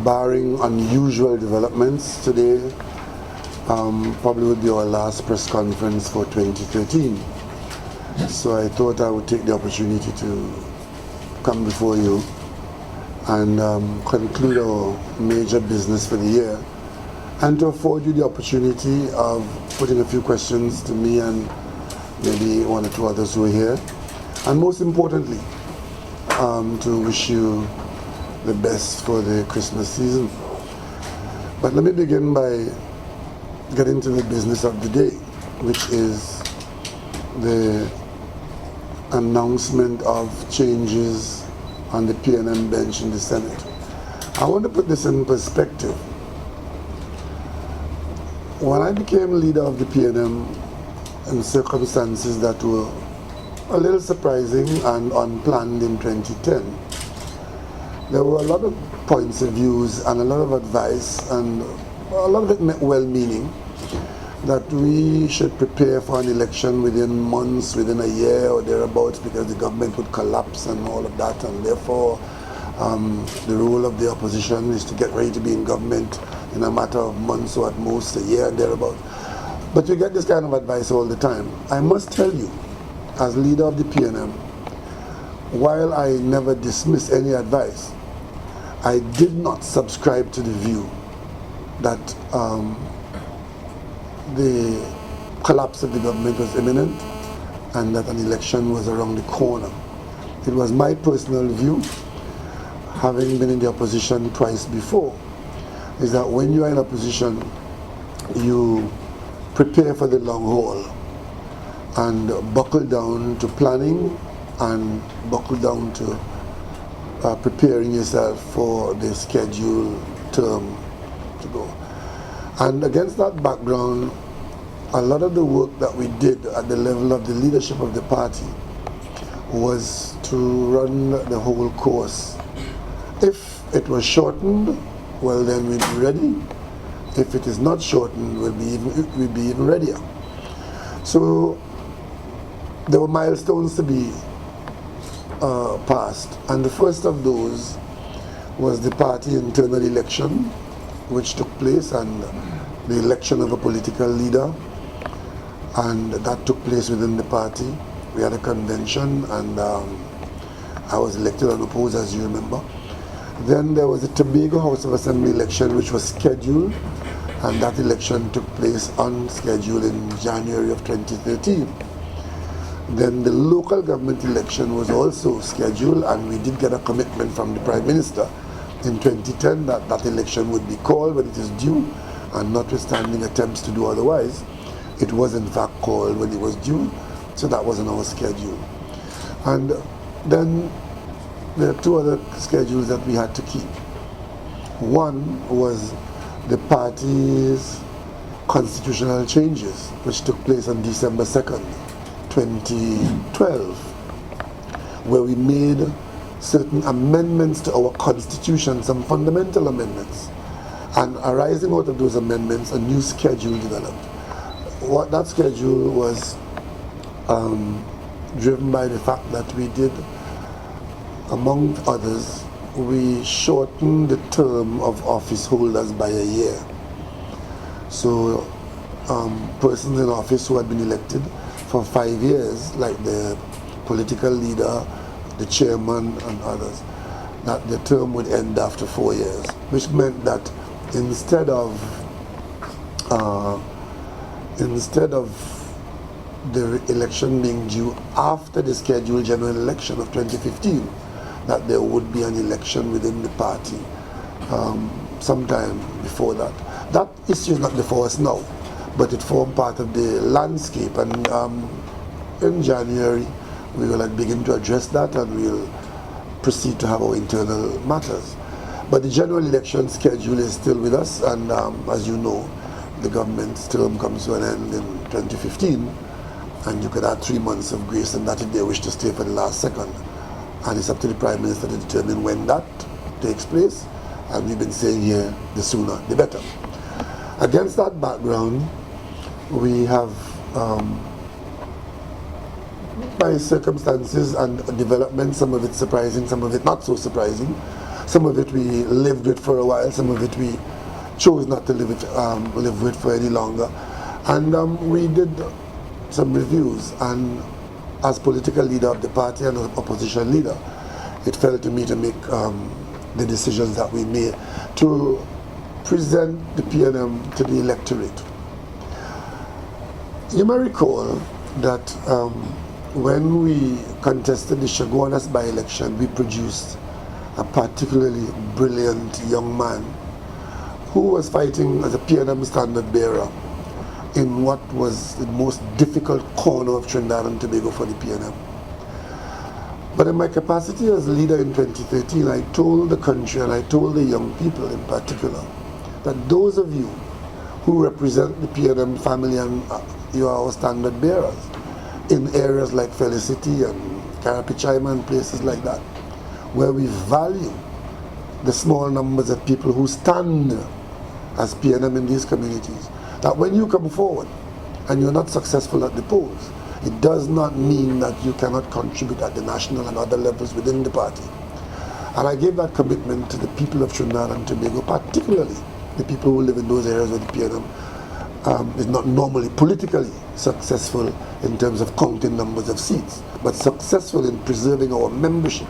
barring unusual developments, today probably would be our last press conference for 2013. So I thought I would take the opportunity to come before you and conclude our major business for the year, and to afford you the opportunity of putting a few questions to me and maybe one or two others who are here, and most importantly, to wish you the best for the Christmas season. But let me begin by getting to the business of the day, which is the announcement of changes on the PNM bench in the Senate. I want to put this in perspective. When I became leader of the PNM in circumstances that were a little surprising and unplanned in 2010, there were a lot of points of views and a lot of advice, and a lot of it well-meaning, that we should prepare for an election within months, within a year or thereabouts, because the government would collapse and all of that, and therefore the role of the opposition is to get ready to be in government in a matter of months or at most a year and thereabouts. But you get this kind of advice all the time. I must tell you, as leader of the PNM, while I never dismiss any advice, I did not subscribe to the view that the collapse of the government was imminent and that an election was around the corner. It was my personal view, having been in the opposition twice before, is that when you are in opposition, you prepare for the long haul and buckle down to planning and buckle down to preparing yourself for the scheduled term to go. And against that background, a lot of the work that we did at the level of the leadership of the party was to run the whole course. If it was shortened, well, then we'd be ready. If it is not shortened, we'll be even readier. So there were milestones to be passed, and the first of those was the party internal election, which took place, and the election of a political leader, and that took place within the party. We had a convention, and I was elected unopposed, as you remember. Then there was the Tobago House of Assembly election, which was scheduled, and that election took place on schedule in January of 2013. Then the local government election was also scheduled, and we did get a commitment from the Prime Minister in 2010 that that election would be called when it is due, and notwithstanding attempts to do otherwise, it was in fact called when it was due, so that was on our schedule. And then there are two other schedules that we had to keep. One was the party's constitutional changes, which took place on December 2nd, 2012, where we made certain amendments to our constitution, some fundamental amendments. And arising out of those amendments, a new schedule developed. What that schedule was driven by the fact that we did, among others, we shortened the term of office holders by a year. So persons in office who had been elected for 5 years, like the political leader, the chairman and others, that the term would end after 4 years, which meant that instead of the election being due after the scheduled general election of 2015, that there would be an election within the party sometime before that. That issue is not before us now, but it formed part of the landscape, and in January we will begin to address that, and we'll proceed to have our internal matters. But the general election schedule is still with us, and as you know, the government's term comes to an end in 2015, and you could add 3 months of grace and that if they wish to stay for the last second. And it's up to the Prime Minister to determine when that takes place, and we've been saying here, the sooner the better. Against that background, we have, by circumstances and development, some of it surprising, some of it not so surprising, Some of it we lived with for a while, some of it we chose not to live with for any longer. And we did some reviews, and as political leader of the party and opposition leader, it fell to me to make the decisions that we made to present the PNM to the electorate. You may recall that when we contested the Chaguanas by-election, we produced a particularly brilliant young man who was fighting as a PNM standard bearer in what was the most difficult corner of Trinidad and Tobago for the PNM. But in my capacity as leader in 2013, I told the country and I told the young people in particular that those of you who represent the PNM family and you are our standard bearers in areas like Felicity and Carapichaima and places like that, where we value the small numbers of people who stand as PNM in these communities, that when you come forward and you're not successful at the polls, it does not mean that you cannot contribute at the national and other levels within the party. And I gave that commitment to the people of Trinidad and Tobago, particularly the people who live in those areas where the PNM is not normally politically successful in terms of counting numbers of seats, but successful in preserving our membership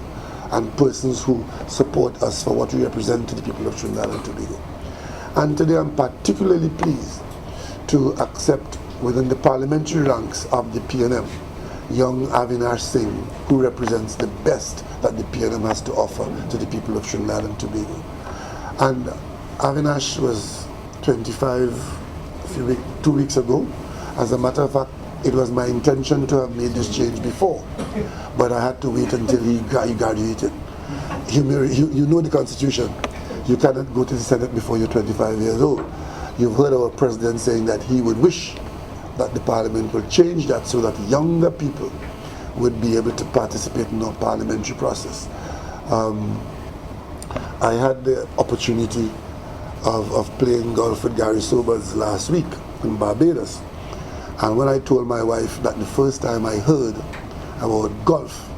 and persons who support us for what we represent to the people of Trinidad and Tobago. And today I'm particularly pleased to accept within the parliamentary ranks of the PNM young Avinash Singh, who represents the best that the PNM has to offer to the people of Trinidad and Tobago. And Avinash was 25 2 weeks ago. As a matter of fact, it was my intention to have made this change before, but I had to wait until he graduated. You know the Constitution. You cannot go to the Senate before you're 25 years old. You've heard our president saying that he would wish that the parliament will change that so that younger people would be able to participate in our parliamentary process. I had the opportunity of playing golf with Gary Sobers last week in Barbados. And when I told my wife that the first time I heard about golf,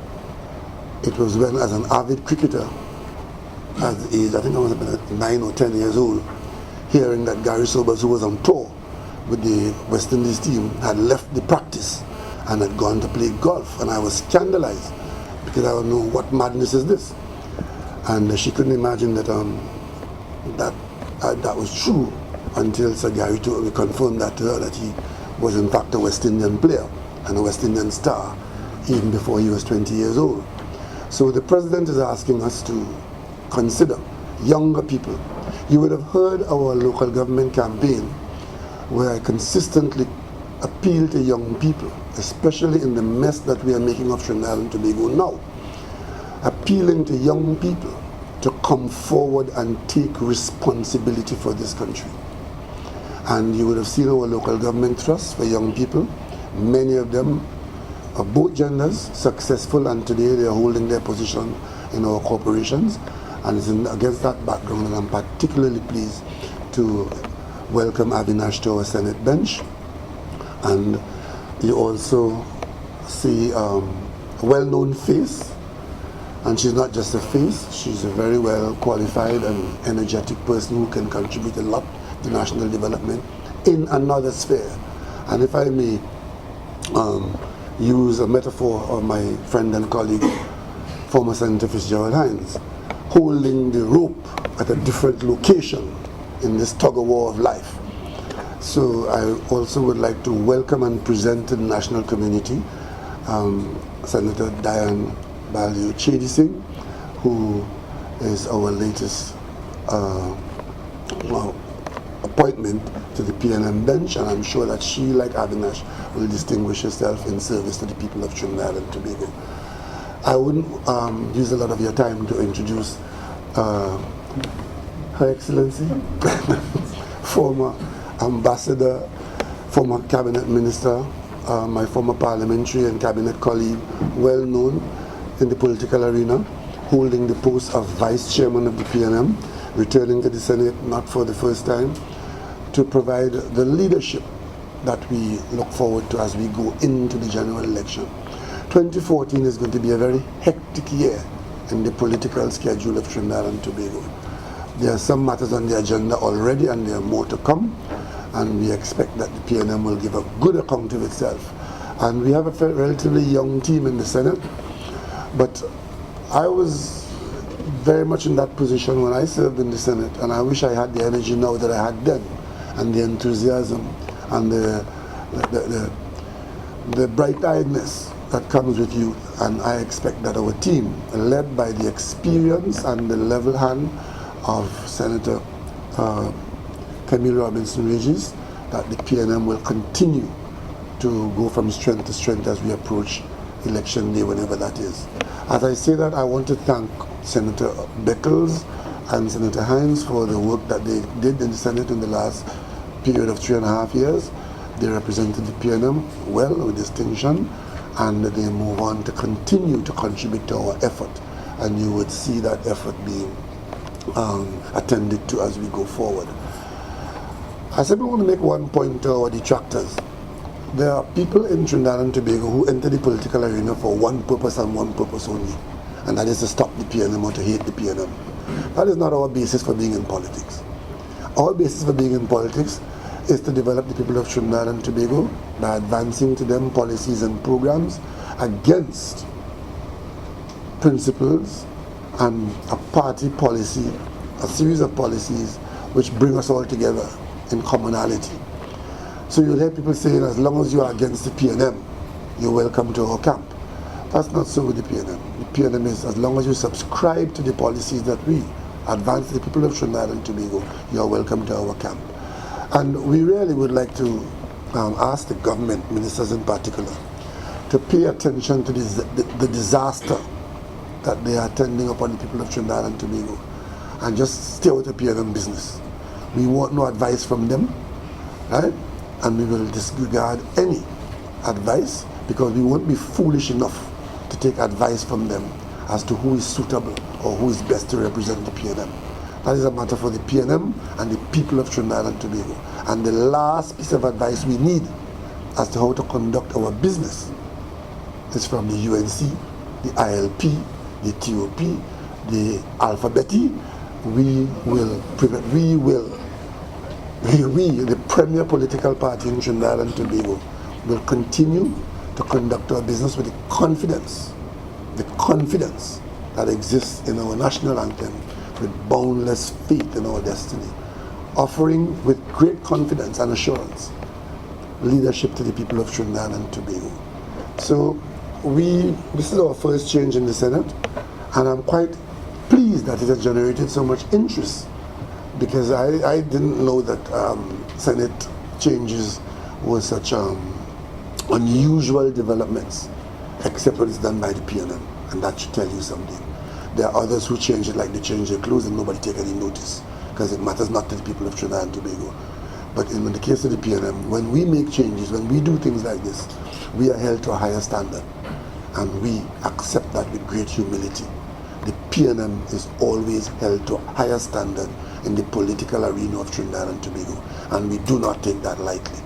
it was when, as an avid cricketer, at the age, I think I was about 9 or 10 years old, hearing that Gary Sobers, who was on tour with the West Indies team, had left the practice and had gone to play golf. And I was scandalized because I don't know what madness is this. And she couldn't imagine that that was true until Sir Gary confirmed that to her, that he was in fact a West Indian player and a West Indian star even before he was 20 years old. So the president is asking us to consider younger people. You would have heard our local government campaign where I consistently appeal to young people, especially in the mess that we are making of Trinidad and Tobago now, appealing to young people to come forward and take responsibility for this country. And you would have seen our local government trusts for young people. Many of them of both genders, successful, and today they are holding their position in our corporations. And it's against that background that I'm particularly pleased to welcome Avinash to our Senate bench. And you also see a well-known face, and she's not just a face, she's a very well qualified and energetic person who can contribute a lot to national development in another sphere. And if I may use a metaphor of my friend and colleague, former Senator Fitzgerald Hines, holding the rope at a different location in this tug-of-war of life. So I also would like to welcome and present to the national community Senator Diane Balio Chedi Singh, who is our latest appointment to the PNM bench, and I'm sure that she, like Avinash, will distinguish herself in service to the people of Trinidad and Tobago. I wouldn't use a lot of your time to introduce Her Excellency, former ambassador, former cabinet minister, my former parliamentary and cabinet colleague, well known in the political arena, holding the post of vice chairman of the PNM, returning to the Senate not for the first time, to provide the leadership that we look forward to as we go into the general election. 2014 is going to be a very hectic year in the political schedule of Trinidad and Tobago. There are some matters on the agenda already, and there are more to come, and we expect that the PNM will give a good account of itself. And we have a relatively young team in the Senate, but I was very much in that position when I served in the Senate, and I wish I had the energy now that I had then, and the enthusiasm and the bright-eyedness that comes with youth. And I expect that our team, led by the experience and the level hand of Senator Camille Robinson Regis, that the PNM will continue to go from strength to strength as we approach election day, whenever that is. As I say that, I want to thank Senator Beckles and Senator Hines for the work that they did in the Senate in the last period of 3.5 years. They represented the PNM well, with distinction, and they move on to continue to contribute to our effort. And you would see that effort being attended to as we go forward. I simply want to make one point to our detractors. There are people in Trinidad and Tobago who enter the political arena for one purpose and one purpose only, and that is to stop the PNM or to hate the PNM. That is not our basis for being in politics. Our basis for being in politics is to develop the people of Trinidad and Tobago by advancing to them policies and programs against principles and a party policy, a series of policies which bring us all together in commonality. So you'll hear people saying, as long as you are against the PNM, you're welcome to our camp. That's not so with the PNM. The PNM is, as long as you subscribe to the policies that we advance the people of Trinidad and Tobago, you are welcome to our camp. And we really would like to ask the government, ministers in particular, to pay attention to the disaster that they are attending upon the people of Trinidad and Tobago, and just stay out of PNM business. We want no advice from them, right? And we will disregard any advice, because we won't be foolish enough to take advice from them as to who is suitable or who is best to represent the PNM. That is a matter for the PNM and the people of Trinidad and Tobago. And the last piece of advice we need as to how to conduct our business is from the UNC, the ILP, the TOP, the Alphabeti. We, the premier political party in Trinidad and Tobago, will continue to conduct our business with the confidence that exists in our national anthem, with boundless faith in our destiny, offering with great confidence and assurance leadership to the people of Trinidad and Tobago. So this is our first change in the Senate, and I'm quite pleased that it has generated so much interest, because I didn't know that Senate changes were such unusual developments, except when it's done by the PNM, and that should tell you something. There are others who change it, like they change their clothes and nobody take any notice, because it matters not to the people of Trinidad and Tobago. But in the case of the PNM, when we make changes, when we do things like this, we are held to a higher standard, and we accept that with great humility. The PNM is always held to a higher standard in the political arena of Trinidad and Tobago, and we do not take that lightly.